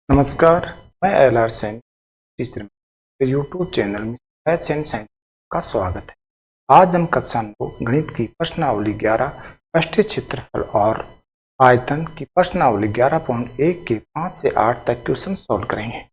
नमस्कार, मैं LR. San teacher मेरे यूट्यूब चैनल में मैथ्स एंड साइंस का स्वागत है। आज हम कक्षा 9 गणित की प्रश्नावली 11 पृष्ठीय क्षेत्रफल और आयतन की प्रश्नावली 11.1 के 5 से 8 तक क्वेश्चन सॉल्व करेंगे।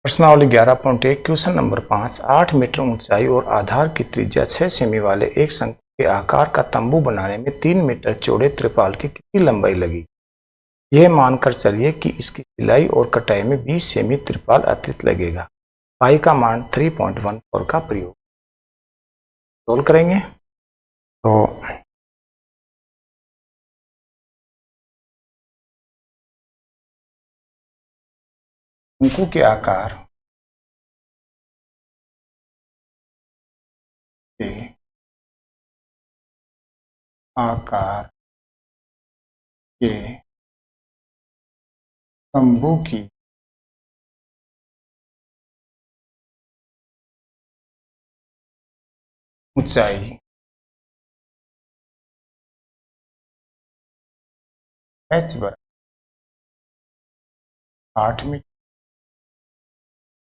प्रश्नावली 11.1 क्वेश्चन नंबर 5 8 मीटर ऊंचाई और आधार की त्रिज्या 6 सेमी वाले एक शंकु के आकार का तंबू बनाने में 3 मीटर चौड़े त्रिपाल की कितनी लंबाई लगी। यह मानकर चलिए कि इसकी सिलाई और कटाई में 20 सेमी त्रिपाल अतिरिक्त लगेगा। पाई का मान 3.14 का प्रयोग सोल्व करेंगे। तो शंकु के आकार के तंबू की ऊंचाई h बराबर 8 मीटर,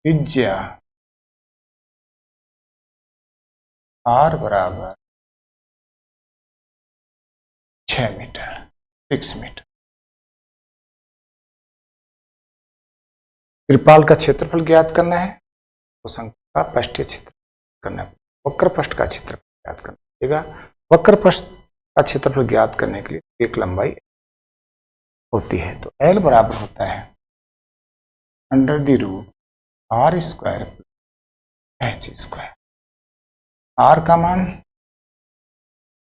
त्रिज्या r बराबर 6 मीटर 6 मीटर। त्रिपाल का क्षेत्रफल ज्ञात करना है तो शंकु का पृष्ठीय क्षेत्र करना है, वक्र पृष्ठ का क्षेत्रफल ज्ञात करना पड़ेगा। वक्र पृष्ठ का क्षेत्रफल ज्ञात करने के लिए एक लंबाई होती है, तो L बराबर होता है under the root r square h square. r का मान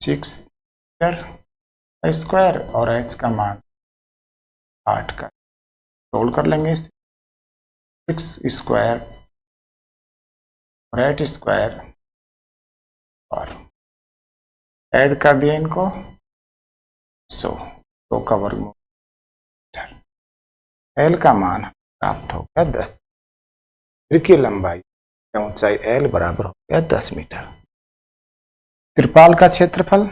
6 मीटर स्क्वायर और h का मान 8 का। सोल्व कर लेंगे इसे। 6 स्क्वायर और 8 स्क्वायर और ऐड कर दिया इनको 100 का वर्गमूल। L का मान प्राप्त हो गया 10। फिर की लंबाई या ऊंचाई L बराबर हो गया 10 मीटर। त्रिपाल का क्षेत्रफल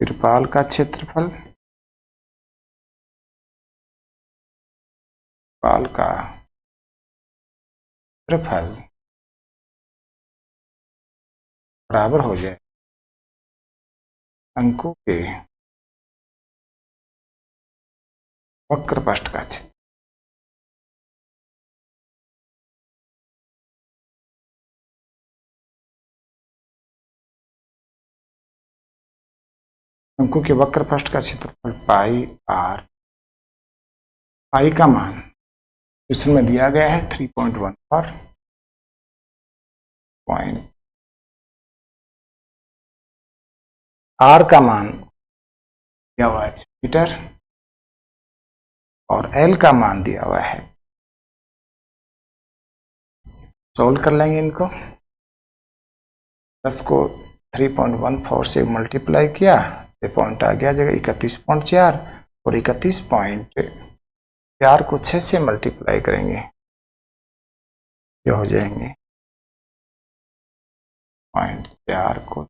त्रिपाल का क्षेत्रफल बराबर हो जाए शंकु के वक्र पृष्ठ का क्षेत्र। शंकु के वक्र पृष्ठ का क्षेत्रफल पाई r। पाई का मान क्वेश्चन में दिया गया है 3.14 पॉइंट। r का मान दिया हुआ है 6 मीटर और L का मान दिया हुआ है। सोल्व कर लेंगे इनको। 10 को 3.14 से मल्टीप्लाई किया तो पॉइंट आ गया जगह 31.4 और 31.4 को 6 से मल्टीप्लाई करेंगे ये हो जाएंगे 0.4 को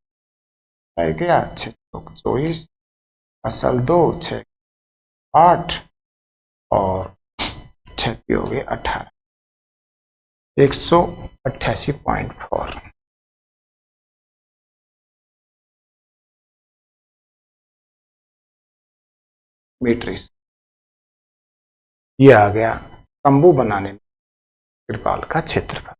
गया 6 24 असल 2 6 8 और 6 की हो गए 18 188.4 मीटर। ये आ गया तंबू बनाने में त्रिपाल का क्षेत्रफल।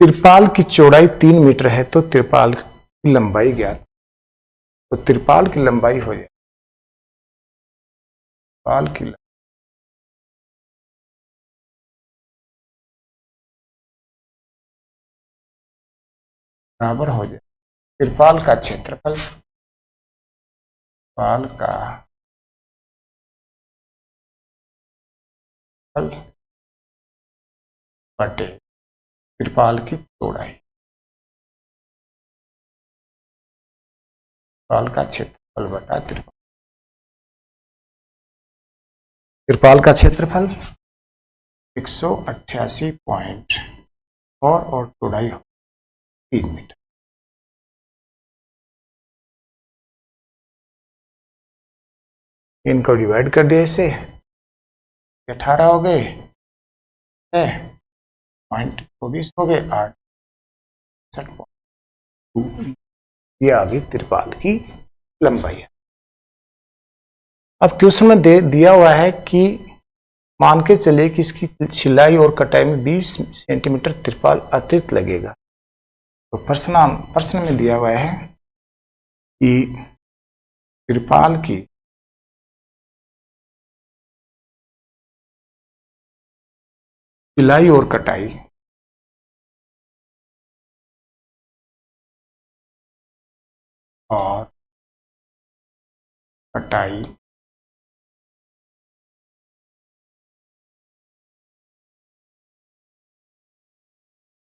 त्रिपाल की चौड़ाई 3 मीटर है तो त्रिपाल की लंबाई ज्ञात। तो त्रिपाल की लंबाई हो जाए त्रिपाल की बराबर हो जाए त्रिपाल का क्षेत्रफल त्रिपाल का क्षेत्रफल बटे त्रिपाल की चौड़ाई, त्रिपाल का क्षेत्रफल बटा त्रिपाल, त्रिपाल का क्षेत्रफल 188.4 और चौड़ाई 3 मीटर। इनको डिवाइड कर दिया, इसे 18 हो गए, 0.24 हो गए, 8.2। ये आ गई त्रिपाल की लंबाई है। अब क्वेश्चन में दिया हुआ है कि मान के चले कि इसकी सिलाई और कटाई में 20 सेंटीमीटर त्रिपाल अतिरिक्त लगेगा। तो प्रश्न में दिया हुआ है कि त्रिपाल की सिलाई और कटाई और कटाई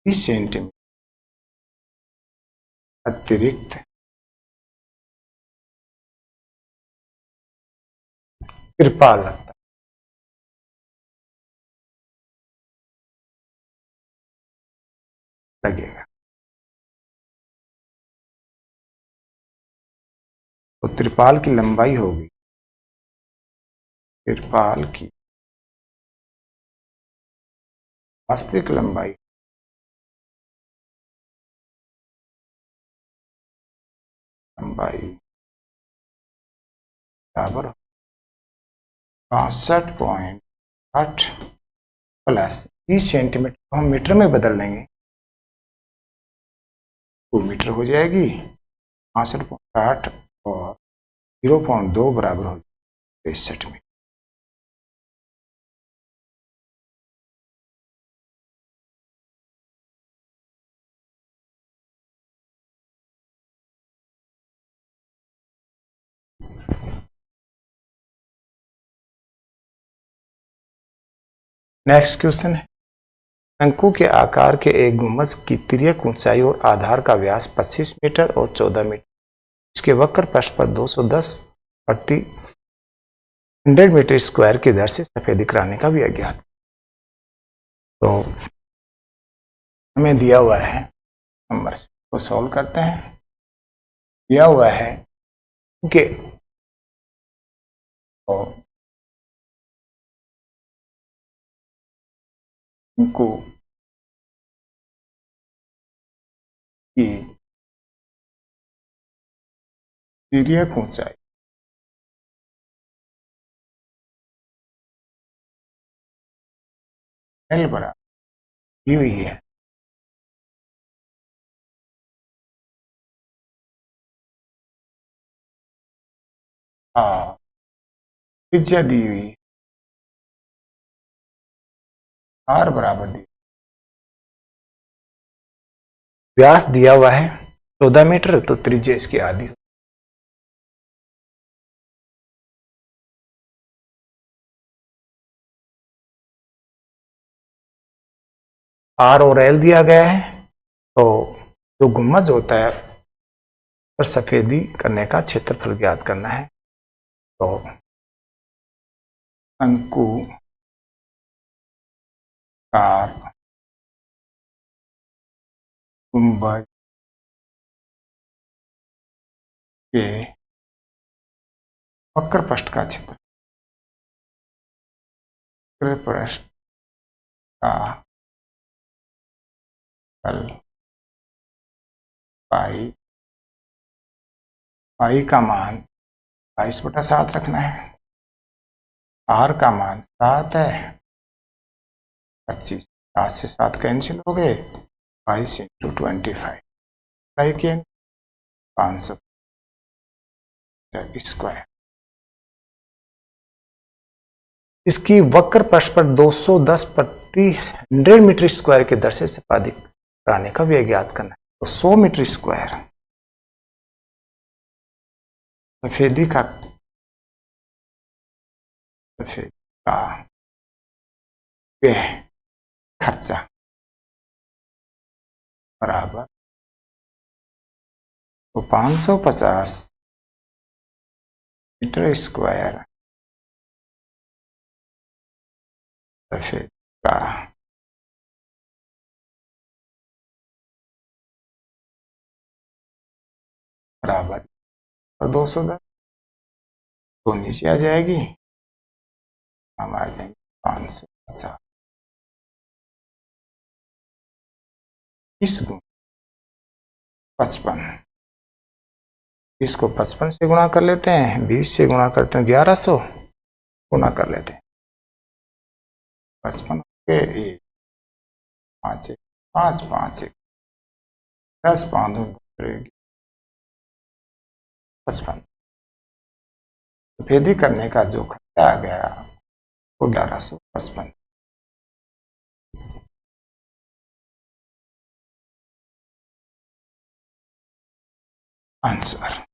20 सेंटीमीटर अतिरिक्त त्रिपाल लगता लगेगा। तो त्रिपाल की लंबाई होगी, त्रिपाल की वास्तविक लंबाई बराबर 62.8 प्लस 20 सेंटीमीटर को हम मीटर में बदल लेंगे, 2 मीटर हो जाएगी। 62.8 और 0.2 बराबर हो जाएगी 63 मीटर। नेक्स्ट क्वेश्चन है, शंकु के आकार के एक गुंबज की तिर्यक ऊंचाई और आधार का व्यास 25 मीटर और 14 मीटर, इसके वक्र पृष्ठ पर 210 प्रति 100 मीटर स्क्वायर की दर से सफेदी कराने का भी अज्ञात। तो हमें दिया हुआ है नंबर को सॉल्व करते हैं। दिया हुआ है कि शंकु की तिर्यक ऊंचाई L बराबर दी हुई है, त्रिज्या दी हुई है R बराबर दी, व्यास दिया हुआ है 14 मीटर, तो त्रिज्या इसकी आधी। R और L दिया गया है, तो जो गुम्बज होता है पर सफेदी करने का क्षेत्रफल ज्ञात करना है। तो शंकु कार गुंबज के वक्र पृष्ठ का क्षेत्र, वक्र पृष्ठ का पाई, पाई का मान 22/7 रखना है, R का मान 7 है, 25, 7 से 7 कैंसिल हो गए, 22 × 25 500 स्क्वायर। इसकी वक्र पृष्ठ पर 210 प्रति 100 मीटर स्क्वायर की दर से सफेदी कराने का व्यय ज्ञात करना है। तो 100 मीटर स्क्वायर सफेदी का व्यय खर्चा बराबर तो 550 मीटर स्क्वायर सफेद का बराबर और 210 तो नीचे आ जाएगी, हम आ जाएंगे 550 गुण 55, इसको 55 से गुणा कर लेते हैं, 20 से गुणा करते हैं 1100 गुणा कर लेते हैं 55 के 1 5 1 5 5 1 10 5 55 सफेदी करने का जो खर्चा आ गया वो 1155। आंसर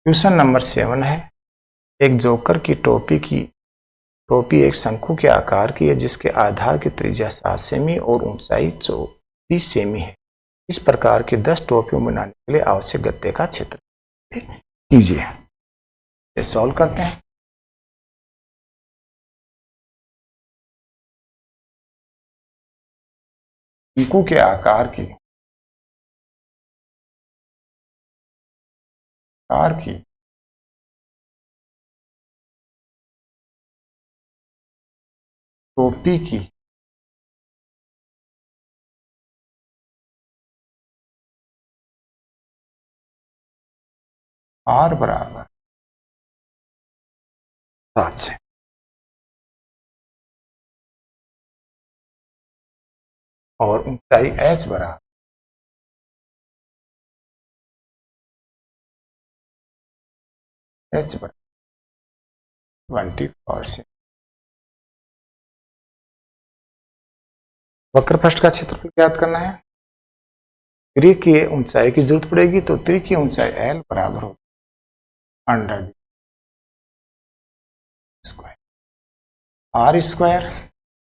क्वेश्चन नंबर 7 है, एक जोकर की टोपी एक शंकु के आकार की है जिसके आधार की त्रिज्या 7 सेमी और ऊंचाई 24 सेमी है। इस प्रकार की 10 टोपियों बनाने के लिए आवश्यक गत्ते का क्षेत्र कीजिए। सॉल्व करते हैं। शंकु के आकार की टोपी की आर बराबर 7 से और ऊंचाई h बराबर 24 से। वक्र पृष्ठ का क्षेत्रफल ज्ञात करना है। त्रि की ऊंचाई की जरूरत पड़ेगी तो त्रि की ऊंचाई l बराबर होगी 100 स्क्वायर r स्क्वायर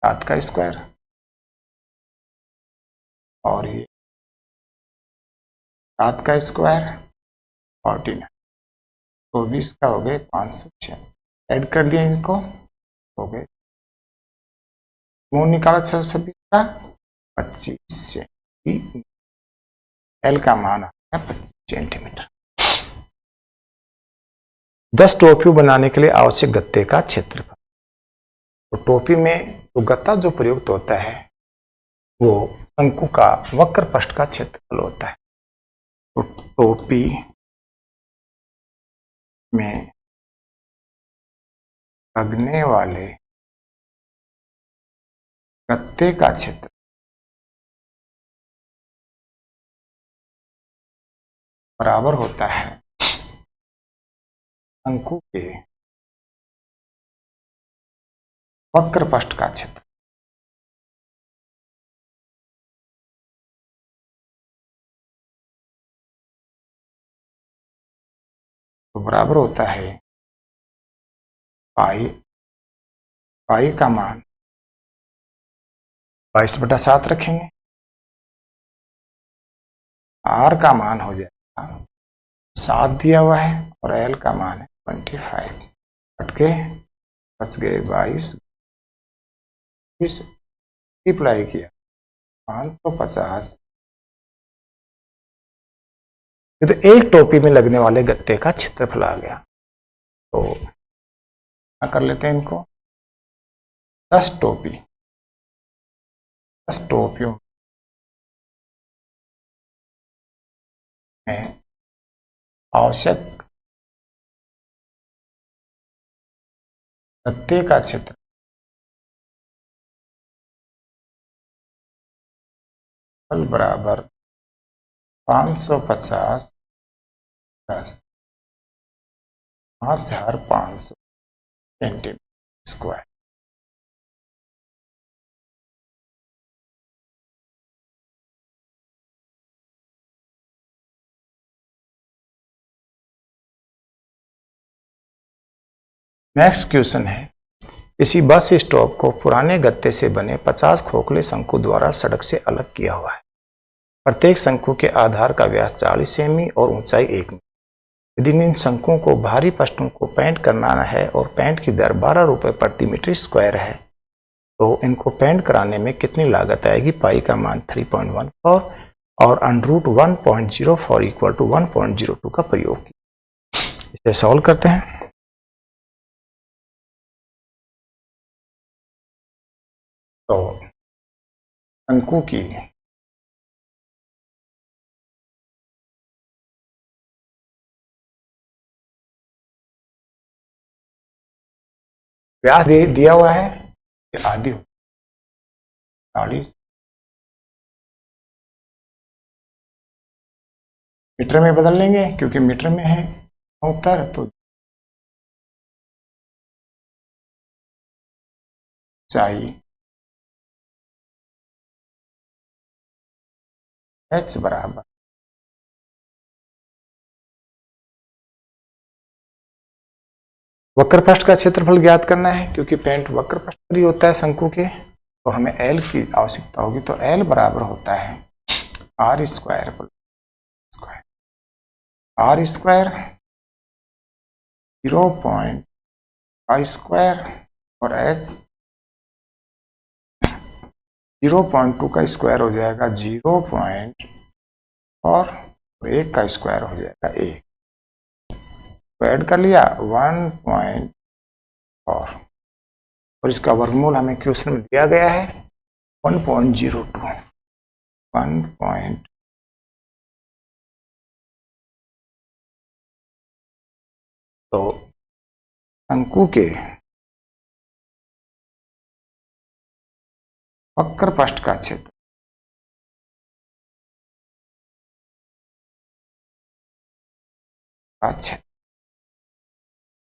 7 का स्क्वायर और ये 7 का स्क्वायर 49 24 का हो गए 506 ऐड कर दिया इनको हो गए गुण निकाला 626 का 25 से एल का मान आता है 25 सेंटीमीटर। 10 टोपियों बनाने के लिए आवश्यक गत्ते का क्षेत्रफल। तो टोपी में तो गत्ता जो प्रयुक्त होता है वो शंकु का वक्र पृष्ठ का क्षेत्रफल होता है। तो टोपी में लगने वाले गत्ते का क्षेत्र बराबर होता है शंकु के वक्र पृष्ठ का क्षेत्र। तो बराबर होता है पाई का मान 22/7 रखेंगे, आर का मान हो जाएगा 7 दिया हुआ है और एल का मान है 25 हटके बच गए 22 मल्टीप्लाई किया 550। तो एक टोपी में लगने वाले गत्ते का क्षेत्रफल आ गया। तो क्या कर लेते हैं इनको 10 टोपियों में आवश्यक गत्ते का क्षेत्र बराबर 550 10 5500 सेंटीमीटर स्क्वायर। नेक्स्ट क्वेश्चन है, किसी बस स्टॉप को पुराने गत्ते से बने 50 खोखले शंकु द्वारा सड़क से अलग किया हुआ है। प्रत्येक शंकु के आधार का व्यास 40 सेमी और ऊंचाई 1 मीटर। यदि इन शंकुओं को भारी पृष्ठों को पेंट करना है और पेंट की दर 12 रुपये प्रति मीटर स्क्वायर है, तो इनको पेंट कराने में कितनी लागत आएगी? पाई का मान 3.14 और अंडरूट 1.04 इक्वल टू 1.02 का प्रयोग किया। इसे सॉल्व करते हैं। तो शंकु की व्यास दिया हुआ है कि आधी 40 मीटर में बदल लेंगे क्योंकि मीटर में है उत्तर। तो चाहिए h बराबर वक्र पृष्ठ का क्षेत्रफल ज्ञात करना है, क्योंकि पेंट वक्र पृष्ठ पर ही होता है शंकु के, तो हमें L की आवश्यकता होगी। तो L बराबर होता है R square R square 0.5 square और H 0.2 का स्क्वायर हो जाएगा 0. और 1 का स्क्वायर हो जाएगा 1, तो ऐड कर लिया 1.4 और इसका वर्गमूल हमें क्वेश्चन में दिया गया है 1.02 1. तो शंकु के वक्र पृष्ठ का क्षेत्र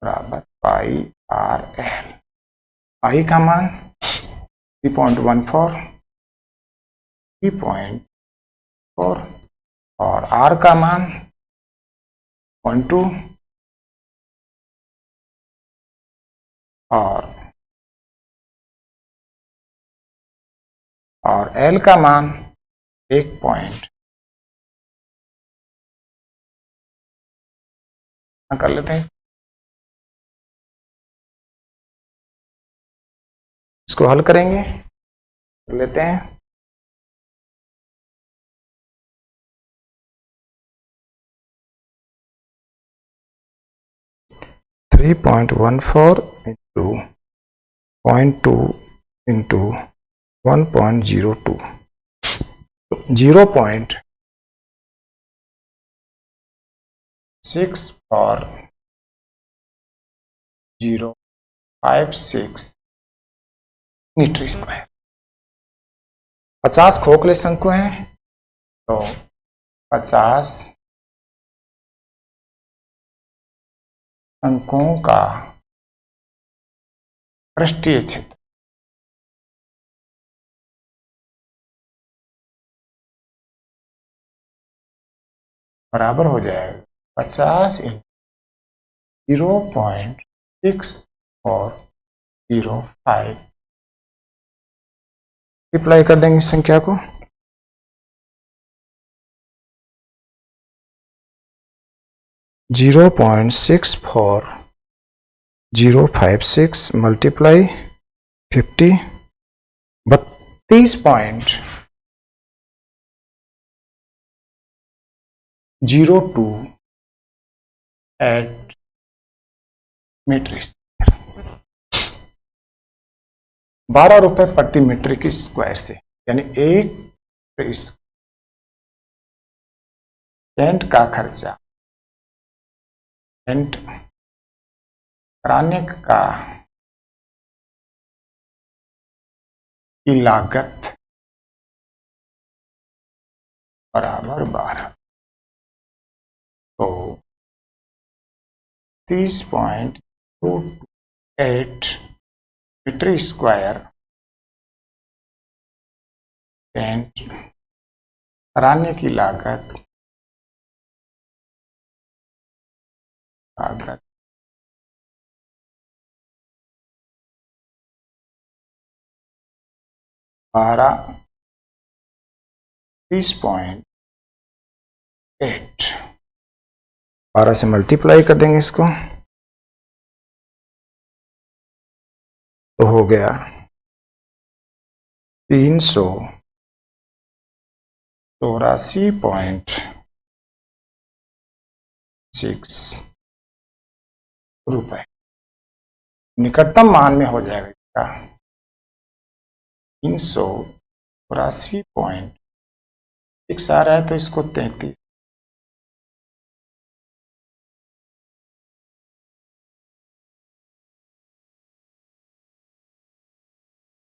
बराबर पाई आर एल। आई का मान 3.14 3.4 और आर का मान 0.2 और एल का मान 1 पॉइंट कर लेते हैं। इसको हल करेंगे, कर लेते हैं। थ्री 3.14 इंटू 0.2 इंटू 1.02 0.6 और 0.56 मीटर स्क्वायर। 50 खोखले शंकु हैं, तो 50 शंकुओं का पृष्ठीय क्षेत्र बराबर हो जाएगा 50 × 0.6405। रिप्लाई कर देंगे इस संख्या को। 0.64056 मल्टीप्लाई 50 32.08 मीटर। 12 रुपए प्रति मीटर की स्क्वायर से, यानी एक टेंट का खर्चा, टेंट कराने का की लागत बराबर 12, तो 30.28 मीटर स्क्वायर टेंट कराने की लागत 32.8, 12 से मल्टीप्लाई कर देंगे इसको तो हो गया 384.6 रुपए। निकटतम मान में हो जाएगा इसका 384.6 आ रहा है, तो इसको 33